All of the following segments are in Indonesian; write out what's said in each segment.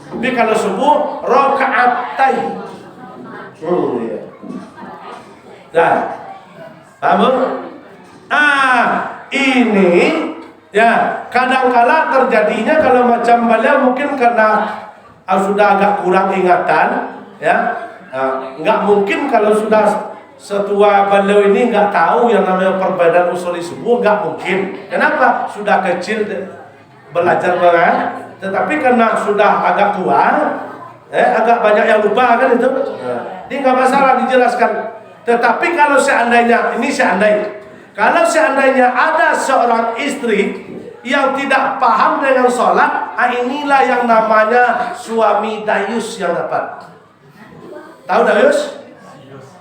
Tapi kalau subuh rakaatain. Ya. Dah. Paham? Ini ya kadang-kala terjadinya kalau macam beliau mungkin karena sudah agak kurang ingatan, ya. Nggak mungkin kalau sudah setua beliau ini nggak tahu yang namanya perbedaan usul subuh, nggak mungkin. Kenapa? Sudah kecil belajar banget, tetapi karena sudah agak tua, agak banyak yang lupa kan itu. Ini nggak masalah dijelaskan. Tetapi kalau seandainya, kalau seandainya ada seorang istri yang tidak paham dengan sholat, inilah yang namanya suami dayus yang dapat. Tahu dayus?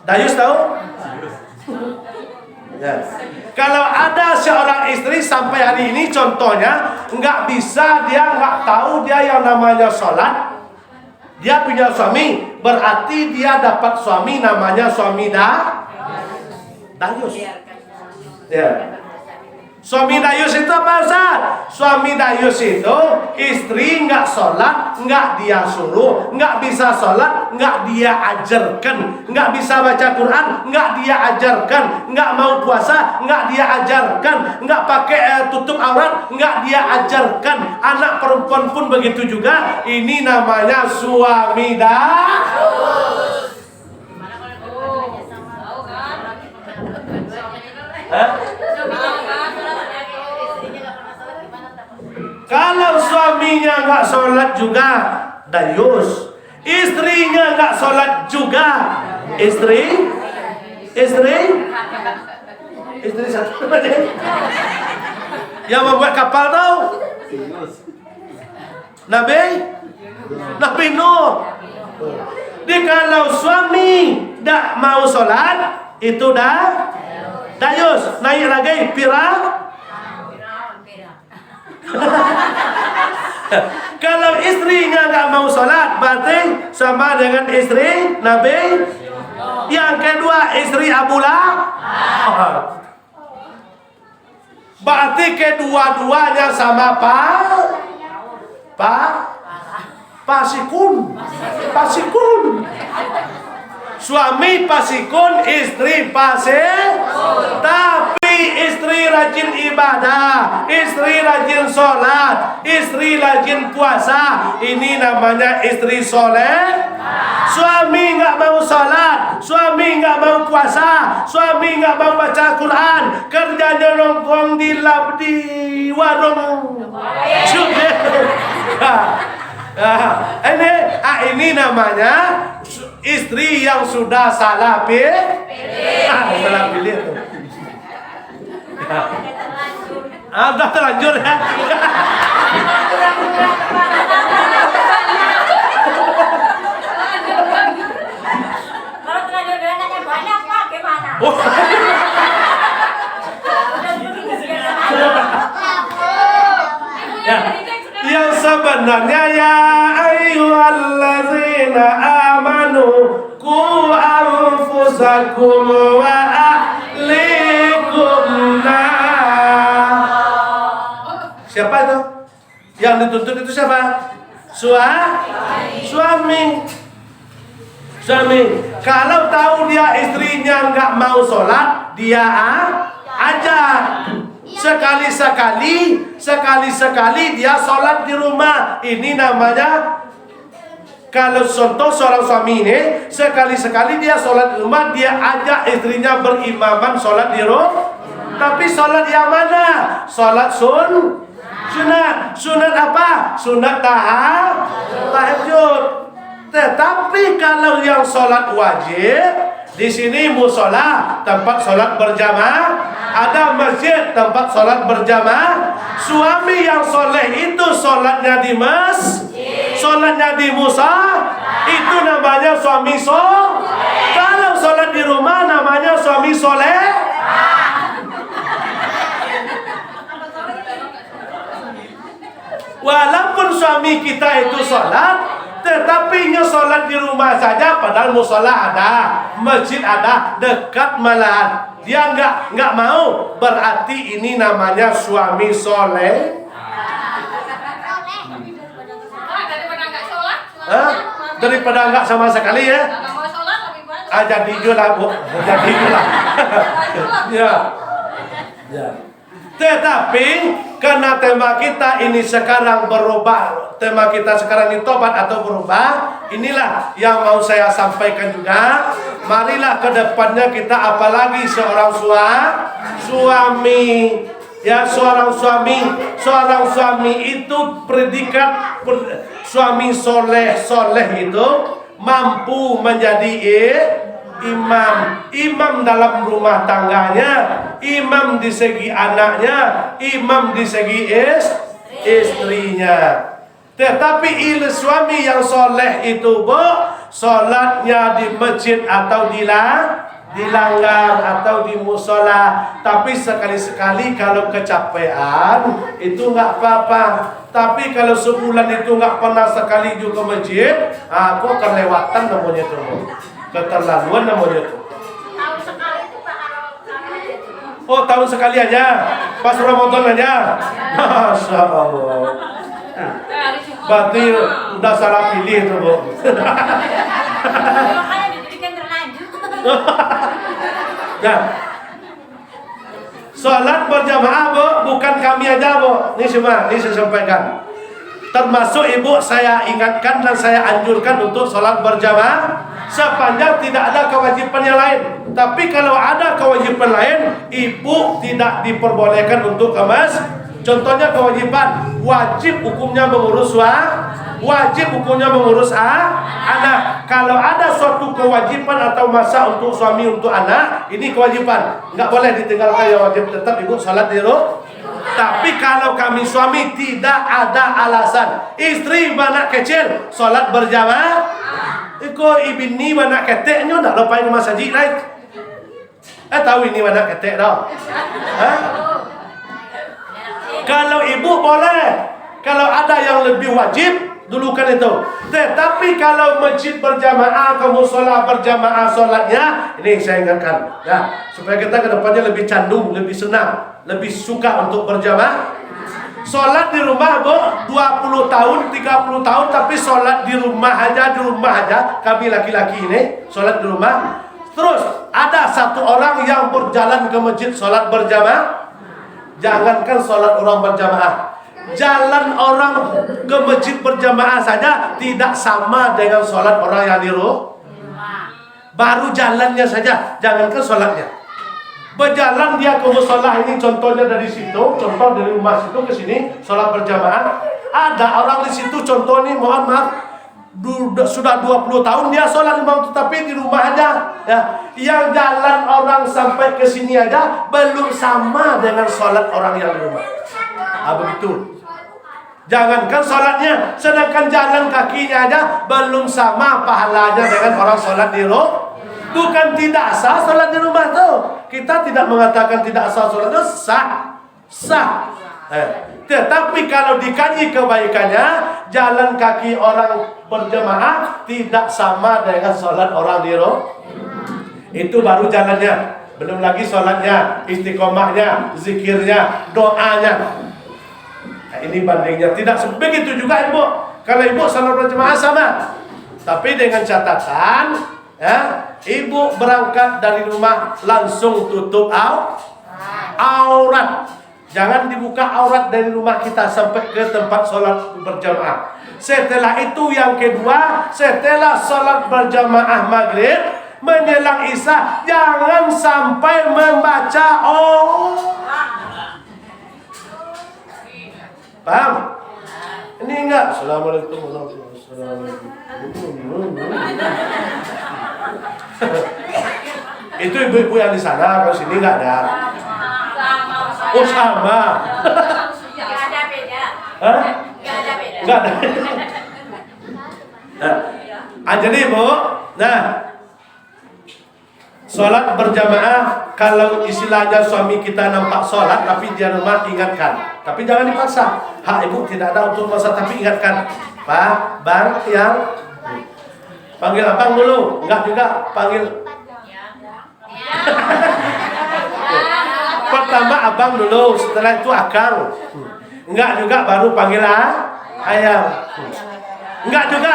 Dayus tahu? Ya. Kalau ada seorang istri sampai hari ini contohnya nggak tahu dia yang namanya sholat, dia punya suami, berarti dia dapat suami namanya suami dayus. Ya. Suami dayus itu apa Ustaz? Suami dayus itu istri nggak sholat, nggak dia suruh, nggak bisa sholat, nggak dia ajarkan, nggak bisa baca Quran, nggak dia ajarkan, nggak mau puasa, nggak dia ajarkan, nggak pakai tutup aurat, nggak dia ajarkan. Anak perempuan pun begitu juga. Ini namanya suami dayus. Kalau suaminya nggak sholat juga dayus, istrinya nggak sholat juga, istri satu yang membuat kapal tahu? Nabi Nuh. Jadi kalau suami tidak mau sholat itu dah dayus. Naik lagi kalau istrinya nggak mau sholat berarti sama dengan istri Nabi. Yang kedua istri Abu Lahab. Berarti kedua-duanya sama pasikun. Suami pasikun, istri pasik. Tapi istri rajin ibadah, istri rajin sholat, istri rajin puasa. Ini namanya istri soleh. Suami nggak mau sholat, suami nggak mau puasa, suami nggak mau baca Quran, kerjanya nongkrong di warung. Ini namanya istri yang sudah salah pilih. Salah pilih tuh. Udah terlanjur ya. Kalau terlanjur dengan banyak Pak, gimana? Ya. Yang sebenarnya ya ayyuhallazina amanu qu anfusakum wa ahlikum nar. Siapa itu? Yang dituntut itu siapa? Suami. Kalau tahu dia istrinya nggak mau sholat, dia ajar. Sekali-sekali dia sholat di rumah. Ini namanya, kalau contoh seorang suami ini sekali-sekali dia sholat di rumah, dia ajak istrinya berimaman sholat di rumah. Tapi sholat yang mana? Sholat sunat. Sunat apa? Sunat tahajud. Tetapi kalau yang sholat wajib, di sini musola tempat sholat berjamaah, ada masjid tempat sholat berjamaah. Suami yang soleh itu sholatnya di masjid, sholatnya di musa, itu namanya suami soleh. Kalau sholat di rumah namanya suami soleh. Walaupun suami kita itu sholat, tetapi sholat di rumah saja, padahal musola ada, masjid ada, dekat malahan. Dia nggak mau, berarti ini namanya suami soleh. Daripada nggak sholat, daripada enggak sama sekali ya. Kalau mau sholat lebih baik. Jadi juga Bu. Jadi juga. Ya. Ya. Tetapi karena tema kita ini sekarang berubah, tema kita sekarang ini tobat atau berubah, inilah yang mau saya sampaikan juga. Marilah ke depannya kita apalagi seorang suami, ya seorang suami itu predikat suami soleh itu mampu menjadi imam dalam rumah tangganya, imam di segi anaknya, imam di segi istrinya. Tetapi suami yang soleh itu sholatnya di masjid atau di langgar atau di musola, tapi sekali-sekali kalau kecapean itu nggak apa-apa. Tapi kalau sebulan itu nggak pernah sekali juga ke masjid, kok kelewatan namanya tuh. Keterlaluan namanya tuh. Tahun sekali itu Pak kalau Oh, tahun sekali aja. Pas Ramadan aja. Masya Allah. Berarti udah salah pilih tuh, Bu. makanya didikan terlanjur. Nah, sholat berjamaah, Bu, bukan kami aja, Bu. Ini semua, ini saya sampaikan. Termasuk ibu saya ingatkan dan saya anjurkan untuk sholat berjamaah sepanjang tidak ada kewajiban yang lain. Tapi kalau ada kewajiban lain, ibu tidak diperbolehkan untuk kemas. Contohnya kewajiban wajib hukumnya mengurus anak. Kalau ada suatu kewajiban atau masa untuk suami untuk anak, ini kewajiban, nggak boleh ditinggalkan yang wajib, tetap ibu sholat di rumah. Tapi kalau kami suami tidak ada alasan, istri anak kecil sholat berjamaah, iko ibni anak keteknya nak lupa ini masjid lain. Tahu ini anak ketek dah? Kalau ibu boleh, kalau ada yang lebih wajib dulukan itu. Tetapi kalau masjid berjamaah, ke musola berjamaah sholatnya, ini saya ingatkan ya, supaya kita ke depannya lebih candu, lebih senang, lebih suka untuk berjamaah. Sholat di rumah, Bu, 20 tahun, 30 tahun, tapi sholat di rumah aja, kami laki-laki ini sholat di rumah. Terus ada satu orang yang berjalan ke masjid sholat berjamaah. Jangankan sholat orang berjamaah, jalan orang ke masjid berjamaah saja tidak sama dengan sholat orang yang di rumah. Baru jalannya saja, jangankan sholatnya. Berjalan dia ke musola ini, contohnya dari situ, contoh dari rumah situ ke sini, sholat berjamaah. Ada orang di situ, contoh nih, mohon maaf, sudah 20 tahun dia sholat lima waktu, tapi di rumah aja ya. Yang jalan orang sampai ke sini aja belum sama dengan sholat orang yang di rumah. Begitu. Jangankan sholatnya, sedangkan jalan kakinya aja belum sama pahalanya dengan orang sholat di rumah. Bukan tidak sah sholat di rumah tuh. Kita tidak mengatakan tidak sah sholat itu, sah. Tetapi kalau dikaji kebaikannya, jalan kaki orang berjamaah tidak sama dengan sholat orang di rumah. Itu baru jalannya, belum lagi sholatnya, istiqomahnya, zikirnya, doanya. Ini bandingnya. Tidak sebegitu juga ibu. Kalau ibu sholat berjamaah sama, tapi dengan catatan ya, ibu berangkat dari rumah langsung tutup aurat. Jangan dibuka aurat dari rumah kita sampai ke tempat sholat berjamaah. Setelah itu yang kedua, setelah sholat berjamaah maghrib menjelang isya, jangan sampai membaca paham? Ini enggak. Assalamualaikum warahmatullahi wabarakatuh. Itu ibu-ibu yang di sana, kalau sini enggak ada. Oh sama. Gak ada beda. Hah? Gak ada beda. Enggak ada. Jadi Bu, sholat berjamaah, kalau istilahnya suami kita nampak sholat tapi di rumah, ingatkan. Tapi jangan dipaksa. Hak ibu tidak ada untuk masa, tapi ingatkan. Pak, Bang, yang panggil abang dulu. Enggak juga, panggil. Pertama abang dulu, setelah itu akang. Enggak juga baru panggil ayam. Enggak juga,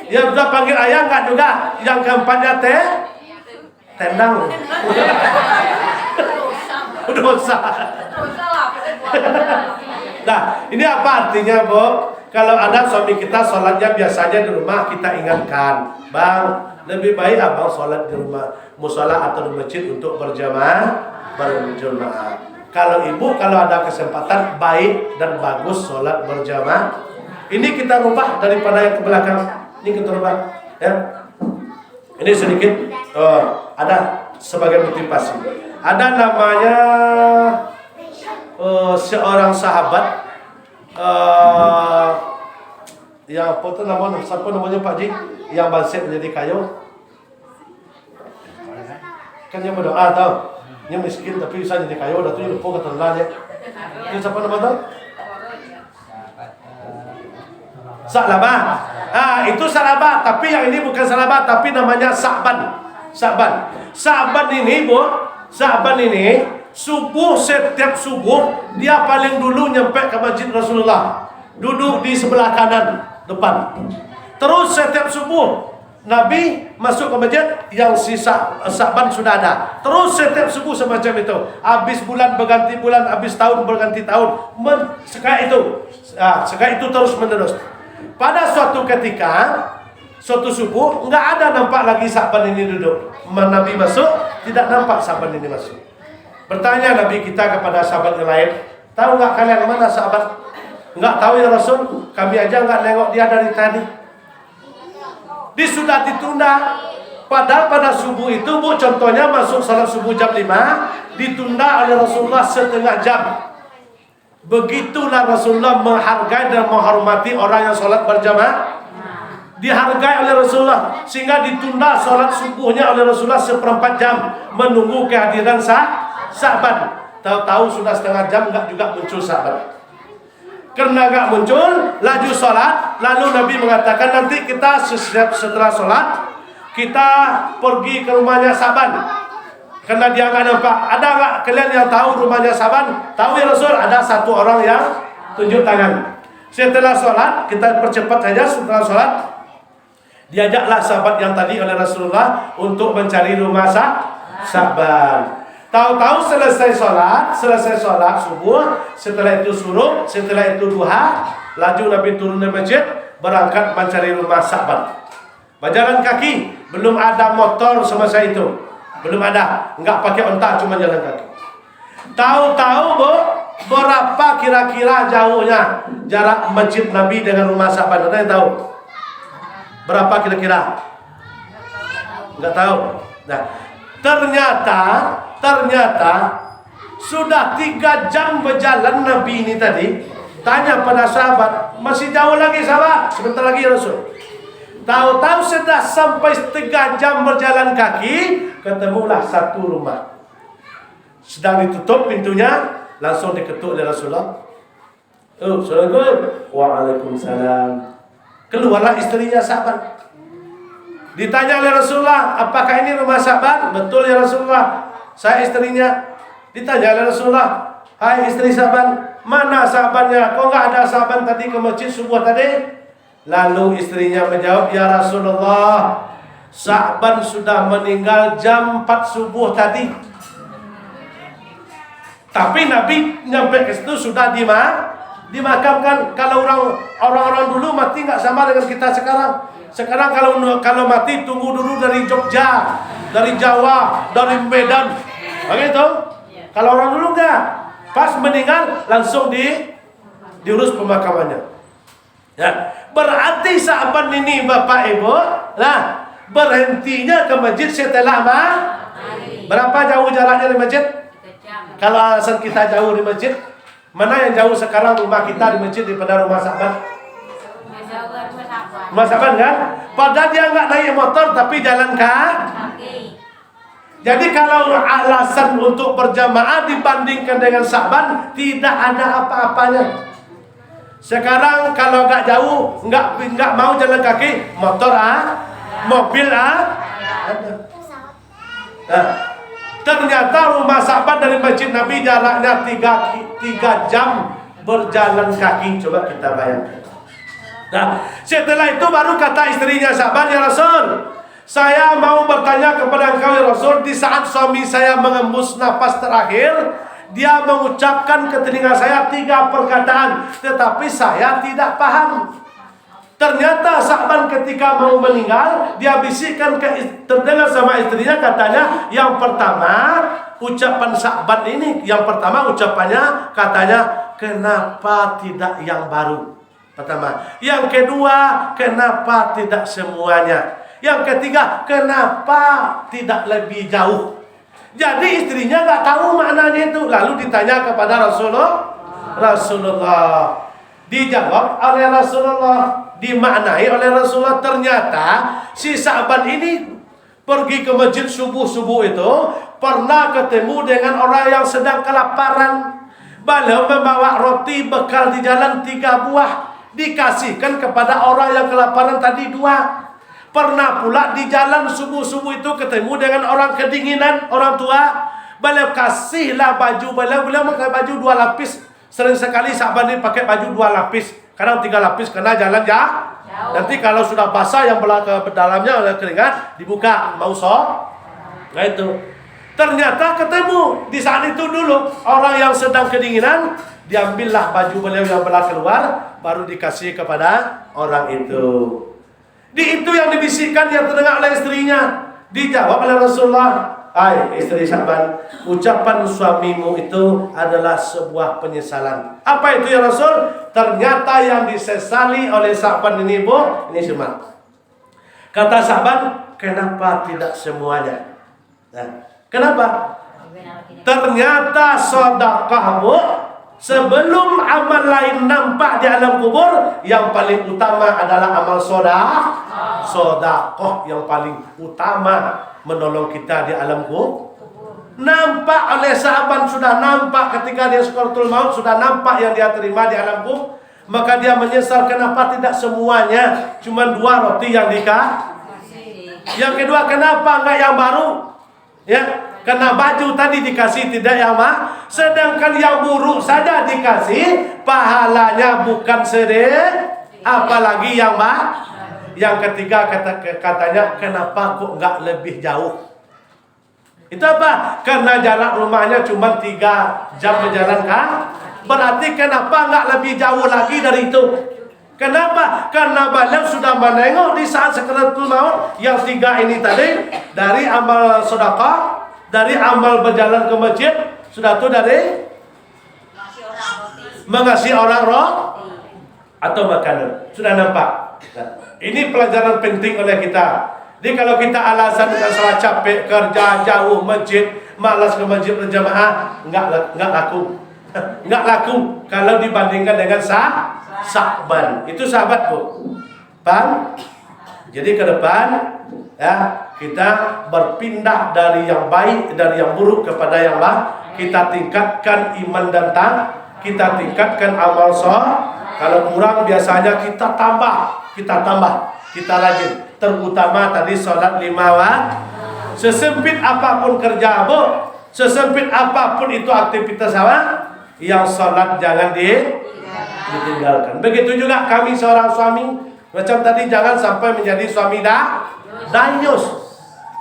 Ya sudah panggil ayah enggak juga. Yang keempatnya tendang. Dosa. Nah, ini apa artinya, Bu? Kalau ada suami kita sholatnya biasanya di rumah, kita ingatkan, Bang, lebih baik abang sholat di rumah musola atau di masjid untuk berjamaah. Kalau ibu, kalau ada kesempatan, baik dan bagus sholat berjamaah. Ini kita rubah daripada yang ke belakang. Ini kita rubah, ya. Ini sedikit ada sebagai motivasi. Ada namanya seorang sahabat yang apa tu namanya? Siapa namanya Pak Ji? Yang bangsit menjadi kayu. Kan yang berdoa tahu. Yang miskin tapi bisa jadi kayu, dah tu yang lupa keterlaluan ya. Itu siapa nama tu? Sa'labah. Itu Sa'labah, tapi yang ini bukan Sa'labah, tapi namanya Sa'ban ini, Bu. Sa'ban ini setiap subuh dia paling dulu nyampe ke masjid Rasulullah. Duduk di sebelah kanan depan. Terus setiap subuh Nabi masuk ke masjid, yang sisa Sa'ban sudah ada. Terus setiap subuh semacam itu. Habis bulan berganti bulan, habis tahun berganti tahun. Sekarang itu terus menerus. Pada suatu ketika, suatu subuh, enggak ada nampak lagi Sa'ban ini duduk. Nabi masuk, tidak nampak Sa'ban ini masuk. Bertanya Nabi kita kepada sahabat yang lain, tahu enggak kalian mana Sa'ban? Enggak tahu ya Rasul, kami aja enggak nengok dia dari tadi. Sudah ditunda. Padahal pada subuh itu, Bu, contohnya masuk salat subuh jam 5, ditunda oleh Rasulullah setengah jam. Begitulah Rasulullah menghargai dan menghormati orang yang sholat berjamaah. Dihargai oleh Rasulullah, sehingga ditunda sholat subuhnya oleh Rasulullah seperempat jam, menunggu kehadiran Sa'ban. Tahu-tahu sudah setengah jam enggak juga muncul Sa'ban. Karena enggak muncul, laju sholat. Lalu Nabi mengatakan, nanti kita setelah sholat, kita pergi ke rumahnya Sa'ban. Karena dia enggak nampak. Ada enggak kalian yang tahu rumahnya Sa'ban? Tahu ya Rasul? Ada satu orang yang tunjuk tangan. Setelah sholat, kita percepat saja. Setelah sholat, diajaklah sahabat yang tadi oleh Rasulullah untuk mencari rumah Sa'ban. Tahu-tahu selesai sholat subuh, setelah itu suruh, setelah itu duha, laju Nabi turun dari masjid, berangkat mencari rumah Sa'ban. Berjalan kaki, belum ada motor semasa itu, belum ada, enggak pakai onta, cuma jalan kaki. Tahu-tahu, Bu, berapa kira-kira jauhnya jarak masjid Nabi dengan rumah Sa'ban? Ada yang tahu? Berapa kira-kira? Enggak tahu. Nah, ternyata sudah 3 jam berjalan Nabi ini tadi. Tanya pada sahabat, masih jauh lagi sahabat? Sebentar lagi ya Rasul. Tahu-tahu sudah sampai 3 jam berjalan kaki, ketemulah satu rumah. Sedang ditutup pintunya, langsung diketuk oleh Rasulullah. Assalamualaikum. Waalaikumsalam. Keluarlah istrinya Sa'ban. Ditanya oleh Rasulullah, apakah ini rumah Sa'ban? Betul ya Rasulullah, saya istrinya. Ditanya oleh Rasulullah, hai istri Sa'ban, mana Sa'bannya? Kok enggak ada Sa'ban tadi ke masjid subuh tadi? Lalu istrinya menjawab, ya Rasulullah, Sa'ban sudah meninggal jam 4 subuh tadi. Tapi Nabi nyampe ke situ sudah dimakamkan. Kalau orang-orang dulu mati enggak sama dengan kita sekarang. Sekarang kalau mati tunggu dulu dari Jogja, dari Jawa, dari Medan. Begitu? Kalau orang dulu enggak. Pas meninggal langsung diurus pemakamannya. Ya, berarti Sa'ban ini Bapak Ibu, nah, berhentinya ke masjid setelah berapa jauh jaraknya dari masjid? Kalau alasan kita jauh di masjid, mana yang jauh sekarang rumah kita di masjid daripada rumah Sa'ban? Rumah Sa'ban kan? Padahal dia enggak naik motor tapi jalan kaki. Jadi kalau alasan untuk berjamaah dibandingkan dengan Sa'ban, tidak ada apa-apanya. Sekarang kalau enggak jauh, enggak mau jalan kaki, motor mobil ada. Nah, ternyata rumah Sa'ban dari masjid Nabi jaraknya 3 jam berjalan kaki. Coba kita bayangkan. Nah, setelah itu baru kata istrinya sahabat, ya Rasul, saya mau bertanya kepada engkau ya Rasul, di saat suami saya mengembus napas terakhir, dia mengucapkan ke telinga saya 3 perkataan, tetapi saya tidak paham. Ternyata sahabat ketika mau meninggal, dia bisikkan terdengar sama istrinya, katanya yang pertama ucapan sahabat ini, yang pertama ucapannya katanya, kenapa tidak yang baru? Pertama. Yang kedua, kenapa tidak semuanya? Yang ketiga, kenapa tidak lebih jauh? Jadi istrinya nggak tahu maknanya itu. Lalu ditanya kepada Rasulullah. Dijawab oleh Rasulullah, dimaknai oleh Rasulullah. Ternyata si sahabat ini pergi ke masjid subuh-subuh itu, pernah ketemu dengan orang yang sedang kelaparan. Beliau membawa roti bekal di jalan 3 buah, dikasihkan kepada orang yang kelaparan tadi 2. Pernah pula di jalan subuh-subuh itu ketemu dengan orang kedinginan, orang tua. Beliau kasihlah baju beliau pakai baju 2 lapis. Sering sekali sahabat ini pakai baju 2 lapis, kadang 3 lapis karena jalan jauh. Nanti kalau sudah basah yang belah ke dalamnya oleh keringat, dibuka mau sok. Nah itu. Ternyata ketemu di saat itu dulu orang yang sedang kedinginan, diambillah baju beliau yang belah keluar, baru dikasih kepada orang itu. Di itu yang dibisikkan, yang terdengar oleh istrinya. Dijawab oleh Rasulullah, hai istri sahabat, ucapan suamimu itu adalah sebuah penyesalan. Apa itu ya Rasul? Ternyata yang disesali oleh sahabat ini, Bu, ini semua. Kata sahabat, kenapa tidak semuanya? Nah, kenapa? Ternyata sedekahmu sebelum amal lain nampak di alam kubur, yang paling utama adalah amal sedekah yang paling utama menolong kita di alam kubur. Nampak oleh sahabat, sudah nampak ketika dia sakaratul maut, sudah nampak yang dia terima di alam kubur. Maka dia menyesal kenapa tidak semuanya, cuma 2 roti yang dikasih. Yang kedua, kenapa enggak yang baru? Ya, karena baju tadi dikasih tidak yang sedangkan yang buruk saja dikasih, pahalanya bukan sedikit, apalagi yang Yang ketiga katanya, kenapa kok enggak lebih jauh? Itu apa? Karena jarak rumahnya cuma 3 jam berjalan kan? Berarti kenapa enggak lebih jauh lagi dari itu? Kenapa? Karena beliau sudah menengok di saat sakaratul maut yang 3 ini tadi, dari amal sedekah, dari amal berjalan ke masjid, sudah itu dari mengasihi orang roti atau makanan. Sudah nampak. Nah, ini pelajaran penting oleh kita. Jadi kalau kita alasan dengan salah capek, kerja jauh, masjid, malas ke masjid berjamaah, enggak laku. Enggak laku kalau dibandingkan dengan sahabat. Itu sahabat, Bu. Bang. Jadi ke depan ya, kita berpindah dari yang baik, dari yang buruk kepada yang baik. Kita tingkatkan iman dan kita tingkatkan amal soleh. Kalau kurang biasanya kita tambah, kita rajin. Terutama tadi sholat 5 waktu. Sesempit apapun kerja, Bu, sesempit apapun itu aktivitas apa, yang sholat jangan ditinggalkan. Begitu juga kami seorang suami, macam tadi, jangan sampai menjadi suami dayus.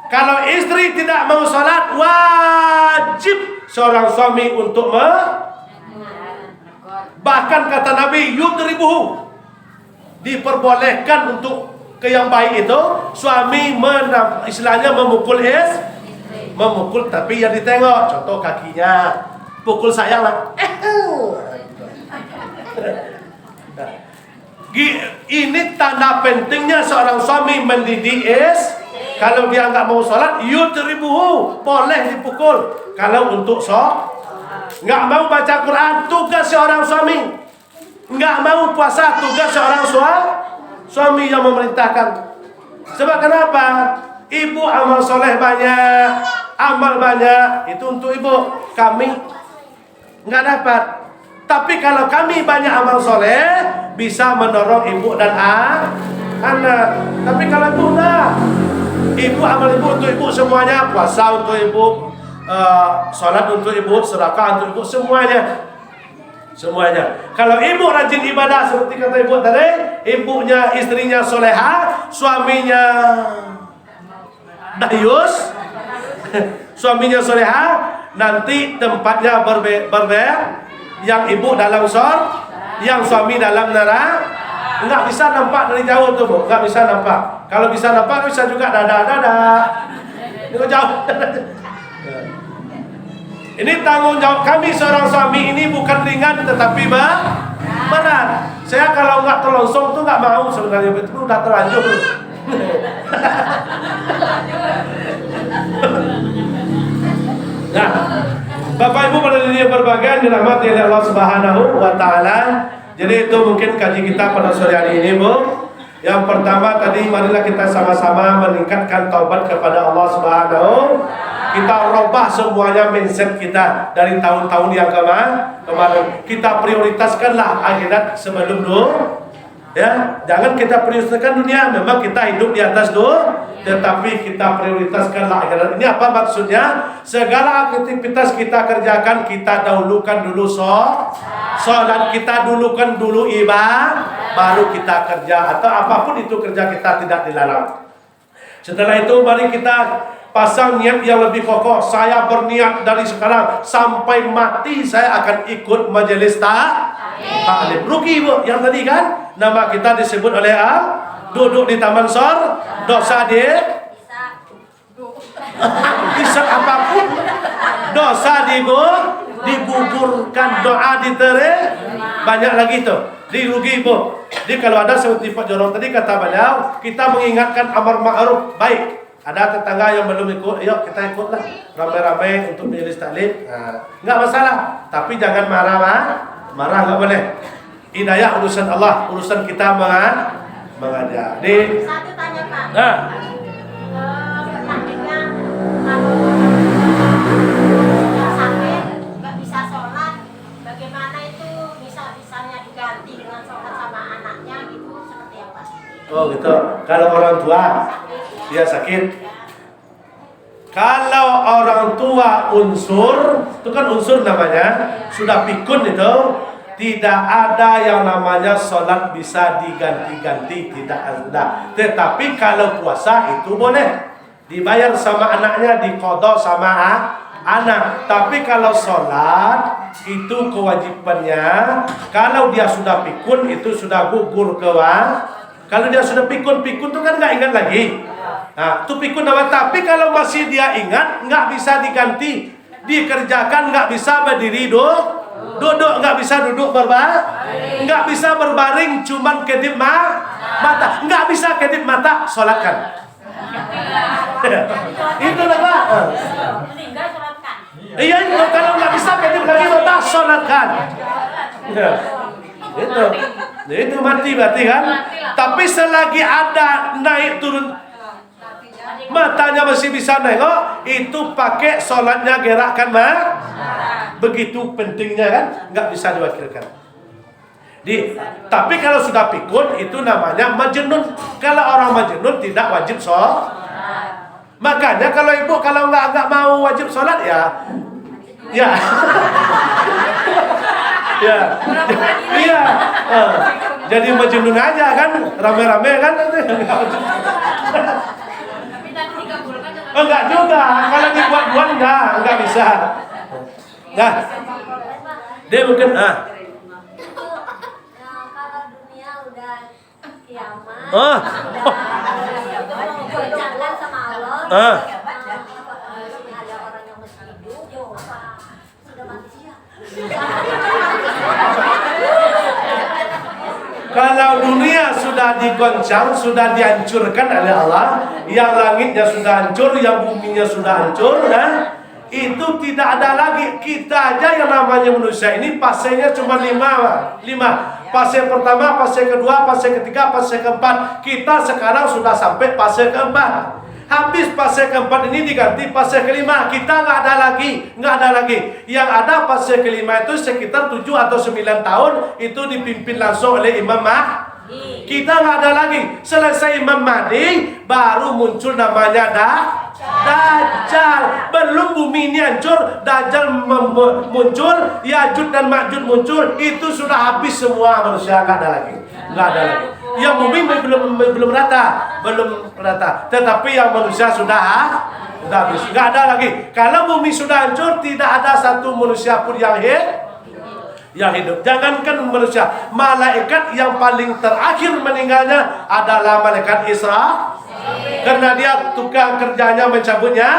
Kalau istri tidak mau sholat, wajib seorang suami untuk bahkan kata Nabi, yudribuhu, diperbolehkan untuk ke yang baik itu suami istilahnya memukul tapi yang ditengok, contoh kakinya, pukul sayang lah. Ini tanda pentingnya seorang suami mendidik kalau dia nggak mau sholat, yudribuhu, boleh dipukul. Kalau untuk nggak mau baca Quran, tugas seorang suami. Nggak mau puasa, tugas seorang suami yang memerintahkan. Sebab kenapa? Ibu amal soleh banyak, amal banyak, itu untuk ibu. Kami nggak dapat. Tapi kalau kami banyak amal soleh, bisa mendorong ibu dan anak. Tapi kalau ibu enggak, ibu amal ibu untuk ibu semuanya, puasa untuk ibu, sholat untuk ibu, sedekah untuk ibu, semuanya. Semuanya. Kalau ibu rajin ibadah seperti kata ibu tadi, ibunya istrinya soleha, suaminya dayus, suaminya soleha, nanti tempatnya berbeda. Yang ibu dalam sor, yang suami dalam neraka. Enggak bisa nampak dari jauh tuh bu, enggak bisa nampak. Kalau bisa nampak bisa juga dada. Itu jauh. Ini tanggung jawab kami seorang suami ini bukan ringan tetapi berat. Saya kalau nggak terlongsong tuh nggak mau sebenarnya, itu udah terlanjur. Nah, Bapak Ibu pada dunia berbagai dirahmati oleh Allah Subhanahu wa taala. Jadi itu mungkin kaji kita pada sore hari ini, Bu. Yang pertama tadi marilah kita sama-sama meningkatkan taubat kepada Allah Subhanahu. Kita robah semuanya mindset kita dari tahun-tahun yang kemarin. Kita prioritaskanlah akhirat sebelum dunia. Ya, jangan kita prioritaskan dunia. Memang kita hidup di atas dunia, tetapi kita prioritaskanlah akhirat. Ini apa maksudnya? Segala aktivitas kita kerjakan, kita dahulukan dulu sholat, kita dulukan dulu ibadah, baru kita kerja atau apapun itu kerja kita tidak dilarang. Setelah itu mari kita pasang niat yang lebih kokoh. Saya berniat dari sekarang sampai mati saya akan ikut majelis taklim. Rugi bu, yang tadi kan nama kita disebut oleh duduk di taman sor, dosa bisa apapun, dosa digugurkan, doa diterima, banyak lagi tuh. Dirugi bu. Jadi kalau ada seperti Pak Jorong tadi kata beliau, kita mengingatkan amar ma'ruf baik. Ada tetangga yang belum ikut, yuk kita ikutlah ramai-ramai untuk majelis taklim. Nah, nggak masalah, tapi jangan marah nggak boleh. Hidayah urusan Allah, urusan kita mengajar. Satu tanya Pak. Pertanyaannya kalau sakit nggak bisa sholat, bagaimana itu bisa-bisanya diganti dengan sholat sama anaknya gitu seperti apa? Oh gitu. Kalau orang tua dia sakit. Kalau orang tua unsur, itu kan unsur namanya, sudah pikun itu, tidak ada yang namanya sholat bisa diganti-ganti, tidak ada. Tetapi kalau puasa itu boleh, dibayar sama anaknya, diqadha sama anak. Tapi kalau sholat itu kewajibannya, kalau dia sudah pikun itu sudah gugur kalau dia sudah pikun itu kan nggak ingat lagi. Nah, itu pikun nama. Tapi kalau masih dia ingat, nggak bisa diganti, dikerjakan, nggak bisa berdiri duduk, nggak bisa duduk nggak bisa berbaring, cuman kedip mata, nggak bisa kedip mata, sholatkan. Itu nama. Meninggal sholatkan. Iya, kalau nggak bisa kedip lagi mata, sholatkan. Itu mati berarti kan. Tapi selagi ada naik turun matanya masih bisa nengok, itu pakai sholatnya gerakkan begitu pentingnya kan, nggak bisa diwakilkan. Tapi kalau sudah pikun itu namanya majnun. Kalau orang majnun tidak wajib sholat. Makanya kalau ibu kalau nggak mau wajib sholat ya iya. Jadi majnun aja kan, rame-rame kan. Enggak juga, kalau dibuat-buat enggak bisa. Nah, dia mungkin kalau dunia udah kiamat, berjalan sama Allah, ada orang yang masih hidup, sudah mati siap. kalau dunia sudah digoncang, sudah dihancurkan oleh Allah, yang langitnya sudah hancur, yang buminya sudah hancur, itu tidak ada lagi. Kita aja yang namanya manusia ini fasenya cuma lima. Fase pertama, fase kedua, fase ketiga, fase keempat. Kita sekarang sudah sampai fase keempat. Habis fase keempat ini diganti fase kelima. Kita nggak ada lagi. Yang ada fase kelima itu sekitar 7 atau 9 tahun, itu dipimpin langsung oleh Imam Mahdi. Kita nggak ada lagi. Selesai Imam Mahdi, baru muncul namanya Dajjal. Belum bumi ini hancur, Dajjal muncul, Ya'juj dan Ma'juj muncul, itu sudah habis semua manusia, nggak ada lagi. Nggak ada lagi. Yang bumi belum rata. Tetapi yang manusia sudah habis. Nggak ada lagi. Kalau bumi sudah hancur, tidak ada satu manusia pun yang hidup. Jangankan manusia, malaikat yang paling terakhir meninggalnya adalah malaikat Isra. Karena dia tukang kerjanya mencabutnya,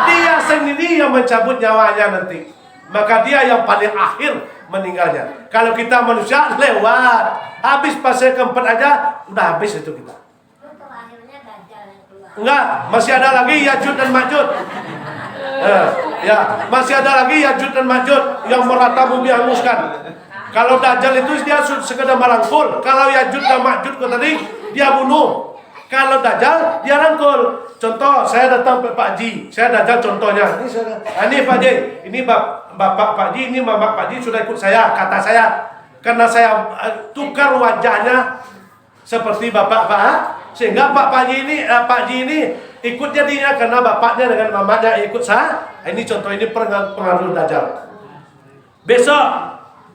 dia sendiri yang mencabut nyawanya nanti. Maka dia yang paling akhir meninggalnya. Kalau kita manusia lewat, habis fase keempat aja udah habis itu kita. Enggak, masih ada lagi Ya'juj dan Ma'juj. Ya, masih ada lagi Ya'juj dan Ma'juj yang merata bumi hanguskan. Kalau Dajjal itu dia sekedar merangkul. Kalau Ya'juj dan Ma'juj tadi dia bunuh. Kalau Dajjal dia rangkul. Contoh, saya datang ke Pak Ji, saya Dajjal contohnya. Ini Pak Ji, ini bapak Pak Ji, ini mama Pak Ji sudah ikut saya, kata saya. Karena saya tukar wajahnya seperti bapak Pak, sehingga Pak Ji ini ikut jadinya karena bapaknya dengan mamanya ikut saya. Ini contoh, ini pengaruh Dajjal. Besok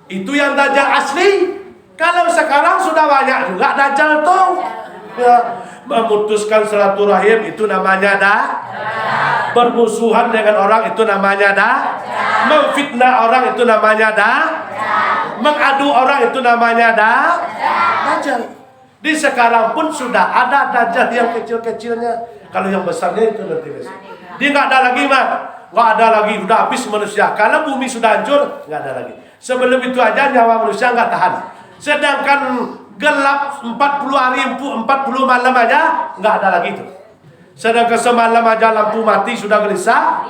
itu yang Dajjal asli. Kalau sekarang sudah banyak juga Dajjal tuh. Ya, memutuskan silaturahim itu namanya bermusuhan dengan orang itu namanya memfitnah orang itu namanya mengadu orang itu namanya Dajjal. Di sekarang pun sudah ada Dajjal yang kecil-kecilnya. Kalau yang besarnya itu nanti besok. Dia nggak ada lagi, Mak. Nggak ada lagi, udah habis manusia. Kalau bumi sudah hancur, nggak ada lagi. Sebelum itu aja nyawa manusia nggak tahan. Sedangkan gelap 40 hari, 40 malam aja nggak ada lagi itu. Sedangkan semalam aja lampu mati sudah gelisah.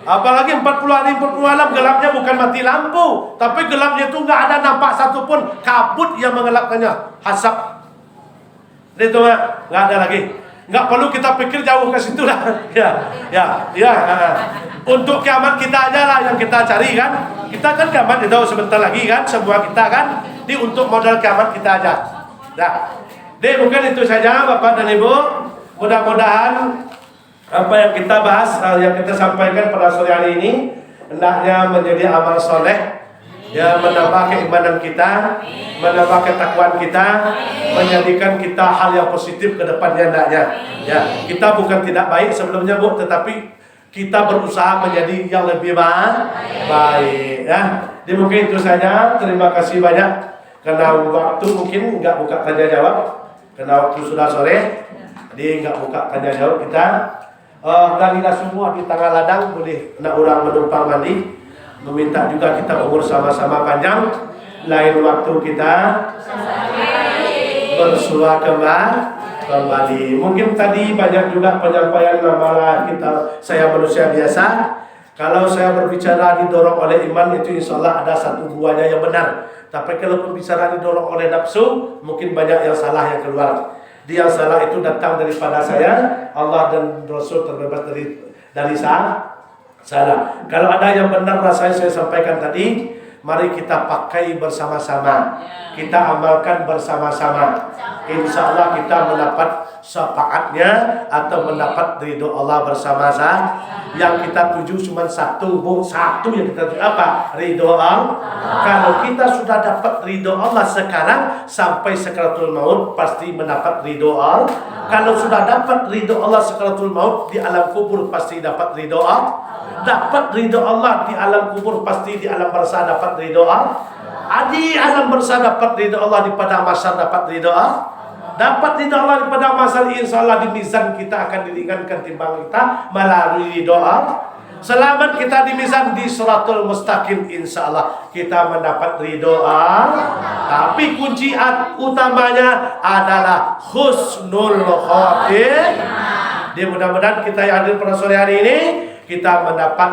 Apalagi 40 hari 40 malam gelapnya bukan mati lampu, tapi gelapnya itu nggak ada nampak satupun kabut yang mengelapkannya, asap. Itu nggak ada lagi. Nggak perlu kita pikir jauh ke situ lah. Ya. Untuk kiamat kita aja lah yang kita cari kan. Kita kan kiamat itu sebentar lagi kan, semua kita kan. Ini untuk modal kiamat kita aja. Nah, jadi mungkin itu saja Bapak dan Ibu. Mudah-mudahan apa yang kita bahas, yang kita sampaikan pada sore hari ini hendaknya menjadi amal soleh, ya, menambah keimanan kita, menambah ketakwaan kita, menjadikan kita hal yang positif ke depannya hendaknya. Ya, kita bukan tidak baik sebelumnya Bu, tetapi kita berusaha menjadi yang lebih baik. Ya, jadi mungkin itu saja. Terima kasih banyak. Karena waktu mungkin nggak buka tanya jawab, karena waktu sudah sore, jadi nggak buka tanya jawab kita. Galilah semua di tengah ladang, boleh nak orang menumpang mandi. Meminta juga kita umur sama-sama panjang. Lain waktu kita bersua kembali. Mungkin tadi banyak juga penyampaian masalah kita, saya manusia biasa. Kalau saya berbicara didorong oleh iman, itu insya Allah ada satu duanya yang benar. Tapi kalau pembicaraan didorong oleh nafsu, mungkin banyak yang salah yang keluar. Dia yang salah itu datang daripada saya. Allah dan Rasul terbebas dari salah. Kalau ada yang benar rasanya saya sampaikan tadi, mari kita pakai bersama-sama, kita amalkan bersama-sama. Insya Allah kita mendapat syafaatnya atau mendapat ridho Allah bersama-sama. Yang kita tuju cuma satu yang kita tuju apa? Ridho Allah. Kalau kita sudah dapat ridho Allah sekarang, sampai sakaratul maut pasti mendapat ridho Allah. Kalau sudah dapat ridho Allah sakaratul maut, di alam kubur pasti dapat ridho Allah. Dapat ridho Allah di alam kubur, pasti di alam barzah dapat ridho Allah. Di alam barzah dapat ridho Allah, di padang mahsyar dapat ridho Allah. Dapat ridho Allah di padang mahsyar, insyaallah di mizan kita akan diringankan timbang kita melalui ridho Allah. Selamat kita di mizan di siratul mustaqim, insyaallah kita mendapat ridho Allah. Tapi kunci utamanya adalah husnul khotimah. Mudah-mudahan kita yang hadir pada sore hari ini kita mendapat